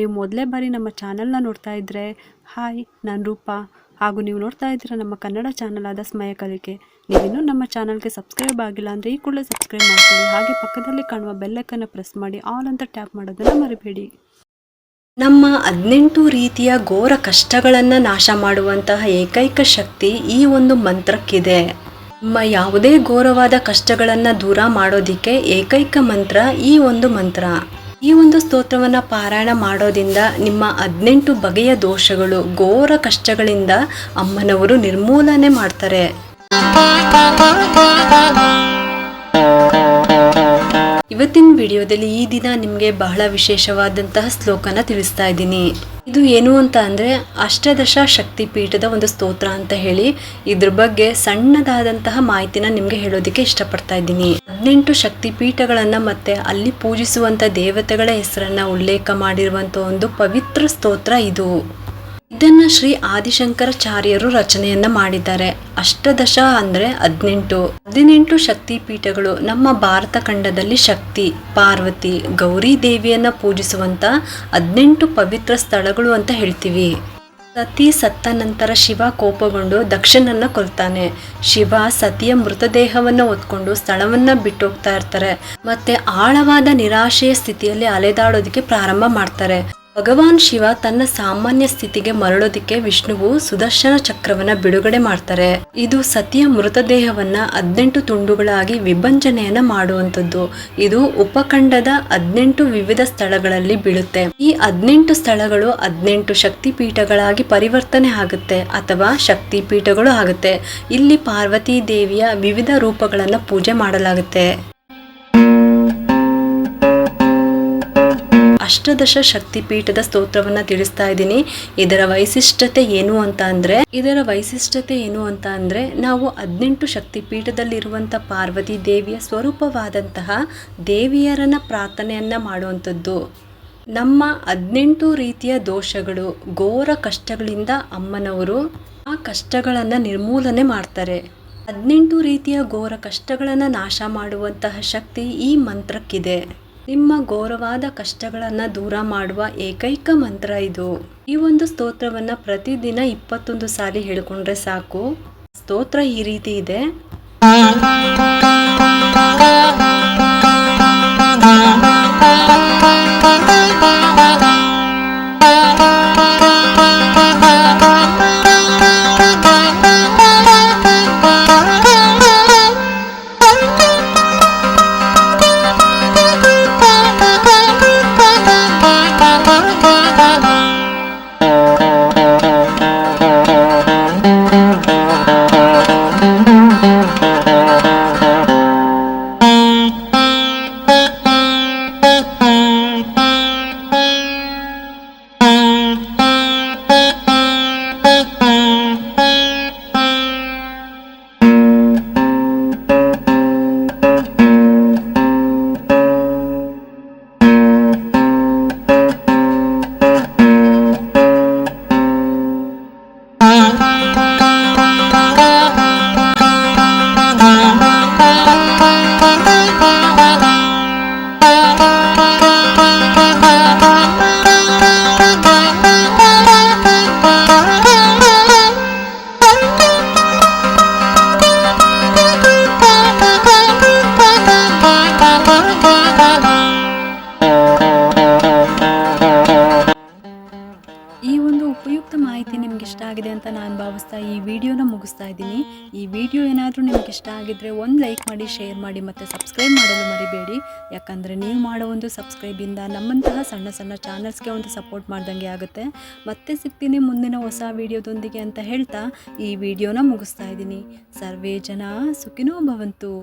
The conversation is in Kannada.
ನೀವು ಮೊದಲೇ ಬಾರಿ ನಮ್ಮ ಚಾನಲ್ನ ನೋಡ್ತಾ ಇದ್ದರೆ ಹಾಯ್, ನಾನು ರೂಪಾ. ಹಾಗೂ ನೀವು ನೋಡ್ತಾ ಇದ್ದೀರಾ ನಮ್ಮ ಕನ್ನಡ ಚಾನಲ್ ಆದ ಸ್ಮಯ ಕಲಿಕೆ. ನೀವಿನ್ನೂ ನಮ್ಮ ಚಾನಲ್ಗೆ ಸಬ್ಸ್ಕ್ರೈಬ್ ಆಗಿಲ್ಲ ಅಂದರೆ ಈ ಕೂಡಲೇ ಸಬ್ಸ್ಕ್ರೈಬ್ ಮಾಡ್ಕೊಳ್ಳಿ. ಹಾಗೆ ಪಕ್ಕದಲ್ಲಿ ಕಾಣುವ ಬೆಲ್ಲೈಕನ್ನು ಪ್ರೆಸ್ ಮಾಡಿ ಆಲ್ ಅಂತ ಟ್ಯಾಪ್ ಮಾಡೋದನ್ನು ಮರಿಬೇಡಿ. ನಮ್ಮ 18 ರೀತಿಯ ಘೋರ ಕಷ್ಟಗಳನ್ನು ನಾಶ ಮಾಡುವಂತಹ ಏಕೈಕ ಶಕ್ತಿ ಈ ಒಂದು ಮಂತ್ರಕ್ಕಿದೆ. ನಮ್ಮ ಯಾವುದೇ ಘೋರವಾದ ಕಷ್ಟಗಳನ್ನು ದೂರ ಮಾಡೋದಿಕ್ಕೆ ಏಕೈಕ ಮಂತ್ರ ಈ ಒಂದು ಮಂತ್ರ. ಈ ಒಂದು ಸ್ತೋತ್ರವನ್ನು ಪಾರಾಯಣ ಮಾಡೋದ್ರಿಂದ ನಿಮ್ಮ 18 ಬಗೆಯ ದೋಷಗಳು, ಘೋರ ಕಷ್ಟಗಳಿಂದ ಅಮ್ಮನವರು ನಿರ್ಮೂಲನೆ ಮಾಡ್ತಾರೆ. ಇವತ್ತಿನ ವಿಡಿಯೋದಲ್ಲಿ ಈ ದಿನ ನಿಮಗೆ ಬಹಳ ವಿಶೇಷವಾದಂತಹ ಶ್ಲೋಕನ ತಿಳಿಸ್ತಾ ಇದ್ದೀನಿ. ಇದು ಏನು ಅಂತ ಅಂದರೆ ಅಷ್ಟದಶ ಶಕ್ತಿ ಪೀಠದ ಒಂದು ಸ್ತೋತ್ರ ಅಂತ ಹೇಳಿ ಇದ್ರ ಬಗ್ಗೆ ಸಣ್ಣದಾದಂತಹ ಮಾಹಿತಿನ ನಿಮಗೆ ಹೇಳೋದಕ್ಕೆ ಇಷ್ಟಪಡ್ತಾ ಇದ್ದೀನಿ. 18 ಶಕ್ತಿ ಪೀಠಗಳನ್ನು ಮತ್ತೆ ಅಲ್ಲಿ ಪೂಜಿಸುವಂಥ ದೇವತೆಗಳ ಹೆಸರನ್ನ ಉಲ್ಲೇಖ ಮಾಡಿರುವಂಥ ಒಂದು ಪವಿತ್ರ ಸ್ತೋತ್ರ ಇದು. ಇದನ್ನ ಶ್ರೀ ಆದಿಶಂಕರಾಚಾರ್ಯರು ರಚನೆಯನ್ನ ಮಾಡಿದ್ದಾರೆ. ಅಷ್ಟದಶ ಅಂದ್ರೆ 18 ಶಕ್ತಿ ಪೀಠಗಳು ನಮ್ಮ ಭಾರತ ಖಂಡದಲ್ಲಿ ಶಕ್ತಿ, ಪಾರ್ವತಿ, ಗೌರಿ ದೇವಿಯನ್ನ ಪೂಜಿಸುವಂತ 18 ಪವಿತ್ರ ಸ್ಥಳಗಳು ಅಂತ ಹೇಳ್ತೀವಿ. ಸತಿ ಸತ್ತ ನಂತರ ಶಿವ ಕೋಪಗೊಂಡು ದಕ್ಷನನ್ನ ಕೊಲ್ತಾನೆ. ಶಿವ ಸತಿಯ ಮೃತದೇಹವನ್ನ ಹೊತ್ಕೊಂಡು ಸ್ಥಳವನ್ನ ಬಿಟ್ಟು ಹೋಗ್ತಾ ಇರ್ತಾರೆ. ಮತ್ತೆ ಆಳವಾದ ನಿರಾಶೆಯ ಸ್ಥಿತಿಯಲ್ಲಿ ಅಲೆದಾಡೋದಕ್ಕೆ ಪ್ರಾರಂಭ ಮಾಡ್ತಾರೆ. ಭಗವಾನ್ ಶಿವ ತನ್ನ ಸಾಮಾನ್ಯ ಸ್ಥಿತಿಗೆ ಮರಳೋದಿಕ್ಕೆ ವಿಷ್ಣುವು ಸುದರ್ಶನ ಚಕ್ರವನ್ನ ಬಿಡುಗಡೆ ಮಾಡ್ತಾರೆ. ಇದು ಸತಿಯ ಮೃತದೇಹವನ್ನ 18 ತುಂಡುಗಳಾಗಿ ವಿಭಜನೆಯನ್ನ ಮಾಡುವಂಥದ್ದು. ಇದು ಉಪಖಂಡದ 18 ವಿವಿಧ ಸ್ಥಳಗಳಲ್ಲಿ ಬೀಳುತ್ತೆ. ಈ 18 ಸ್ಥಳಗಳು 18 ಶಕ್ತಿ ಪೀಠಗಳಾಗಿ ಪರಿವರ್ತನೆ ಆಗುತ್ತೆ ಅಥವಾ ಶಕ್ತಿ ಪೀಠಗಳು ಆಗುತ್ತೆ. ಇಲ್ಲಿ ಪಾರ್ವತಿ ದೇವಿಯ ವಿವಿಧ ರೂಪಗಳನ್ನ ಪೂಜೆ ಮಾಡಲಾಗುತ್ತೆ. ಅಷ್ಟದಶ ಶಕ್ತಿ ಪೀಠದ ಸ್ತೋತ್ರವನ್ನ ತಿಳಿಸ್ತಾ ಇದ್ದೀನಿ. ಇದರ ವೈಶಿಷ್ಟ್ಯತೆ ಏನು ಅಂತ ಅಂದ್ರೆ ನಾವು 18 ಶಕ್ತಿ ಪೀಠದಲ್ಲಿರುವಂಥ ಪಾರ್ವತಿ ದೇವಿಯ ಸ್ವರೂಪವಾದಂತಹ ದೇವಿಯರನ್ನ ಪ್ರಾರ್ಥನೆಯನ್ನ ಮಾಡುವಂಥದ್ದು. ನಮ್ಮ 18 ರೀತಿಯ ದೋಷಗಳು, ಘೋರ ಕಷ್ಟಗಳಿಂದ ಅಮ್ಮನವರು ಆ ಕಷ್ಟಗಳನ್ನು ನಿರ್ಮೂಲನೆ ಮಾಡ್ತಾರೆ. 18 ರೀತಿಯ ಘೋರ ಕಷ್ಟಗಳನ್ನು ನಾಶ ಮಾಡುವಂತಹ ಶಕ್ತಿ ಈ ಮಂತ್ರಕ್ಕಿದೆ. ನಿಮ್ಮ ಘೋರವಾದ ಕಷ್ಟಗಳನ್ನು ದೂರ ಮಾಡುವ ಏಕೈಕ ಮಂತ್ರ ಇದು. ಈ ಒಂದು ಸ್ತೋತ್ರವನ್ನ ಪ್ರತಿದಿನ 21 ಸಾರಿ ಹೇಳ್ಕೊಂಡ್ರೆ ಸಾಕು. ಸ್ತೋತ್ರ ಈ ರೀತಿ ಇದೆ. ಮಾಹಿತಿ ನಿಮ್ಗೆ ಇಷ್ಟ ಆಗಿದೆ ಅಂತ ನಾನು ಭಾವಿಸ್ತಾ ಈ ವಿಡಿಯೋನ ಮುಗಿಸ್ತಾ ಇದ್ದೀನಿ. ಈ ವಿಡಿಯೋ ಏನಾದರೂ ನಿಮ್ಗೆ ಇಷ್ಟ ಆಗಿದ್ರೆ ಒಂದು ಲೈಕ್ ಮಾಡಿ, ಶೇರ್ ಮಾಡಿ ಮತ್ತು ಸಬ್ಸ್ಕ್ರೈಬ್ ಮಾಡಲು ಮರಿಬೇಡಿ. ಯಾಕಂದರೆ ನೀವು ಮಾಡೋ ಒಂದು ಸಬ್ಸ್ಕ್ರೈಬಿಂದ ನಮ್ಮಂತಹ ಸಣ್ಣ ಸಣ್ಣ ಚಾನಲ್ಸ್ಗೆ ಒಂದು ಸಪೋರ್ಟ್ ಮಾಡ್ದಂಗೆ ಆಗುತ್ತೆ. ಮತ್ತೆ ಸಿಗ್ತೀನಿ ಮುಂದಿನ ಹೊಸ ವಿಡಿಯೋದೊಂದಿಗೆ ಅಂತ ಹೇಳ್ತಾ ಈ ವಿಡಿಯೋನ ಮುಗಿಸ್ತಾ ಇದ್ದೀನಿ. ಸರ್ವೇ ಜನ ಸುಖಿನೋ ಭವಂತು.